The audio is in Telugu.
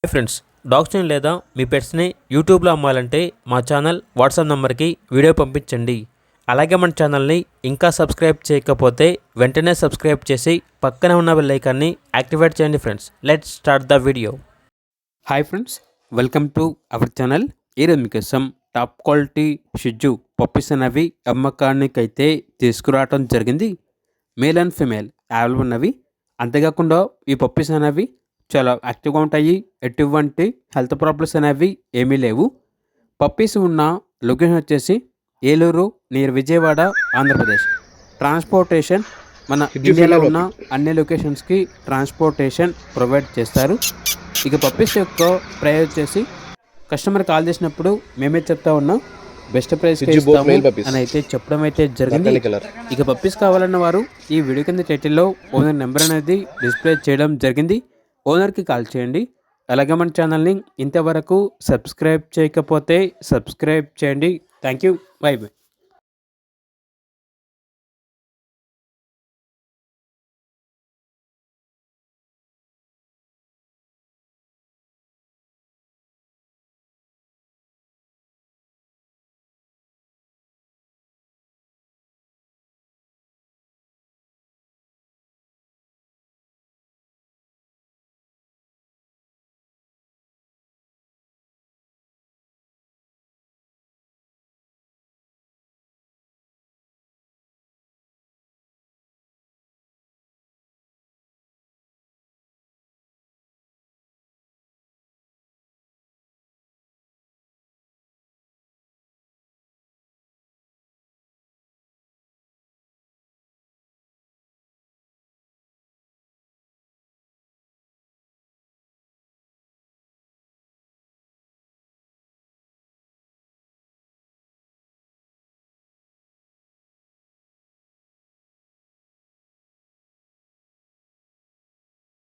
హాయ్ ఫ్రెండ్స్, డాగ్స్ని లేదా మీ పెట్స్ని యూట్యూబ్లో అమ్మాలంటే మా ఛానల్ వాట్సాప్ నెంబర్కి వీడియో పంపించండి. అలాగే మన ఛానల్ని ఇంకా సబ్స్క్రైబ్ చేయకపోతే వెంటనే సబ్స్క్రైబ్ చేసి పక్కనే ఉన్న బెల్ ఐకాన్ని యాక్టివేట్ చేయండి. Friends, let's start the video. Hi friends, welcome to our channel. ఈరోజు మీకోసం టాప్ క్వాలిటీ షిజ్జు పప్పీస్ అనేవి అమ్మకానికి అయితే తీసుకురావడం జరిగింది. మేల్ అండ్ ఫిమేల్ అవైలబుల్ ఉన్నవి. అంతేకాకుండా ఈ పప్పీస్ అనేవి చాలా యాక్టివ్గా ఉంటాయి. ఎటువంటి హెల్త్ ప్రాబ్లమ్స్ అనేవి ఏమీ లేవు. పప్పీస్ ఉన్న లొకేషన్ వచ్చేసి ఏలూరు నియర్ విజయవాడ, ఆంధ్రప్రదేశ్. ట్రాన్స్పోర్టేషన్ మన ఇండియాలో ఉన్న అన్ని లొకేషన్స్కి ట్రాన్స్పోర్టేషన్ ప్రొవైడ్ చేస్తారు. ఇక పప్పీస్ యొక్క ప్రైస్ వచ్చేసి కస్టమర్ కాల్ చేసినప్పుడు మేమే చెప్తా ఉన్నాం, బెస్ట్ ప్రైస్ ఇస్తాము అని అయితే చెప్పడం అయితే జరిగింది. ఇక పప్పీస్ కావాలన్న వారు ఈ వీడియో కింద టైటిల్లో ఓనర్ నెంబర్ అనేది డిస్ప్లే చేయడం జరిగింది. ఓనర్కి కాల్ చేయండి. అలాగే మన ఛానల్ని ఇంతవరకు సబ్స్క్రైబ్ చేయకపోతే సబ్స్క్రైబ్ చేయండి. Thank you. By by.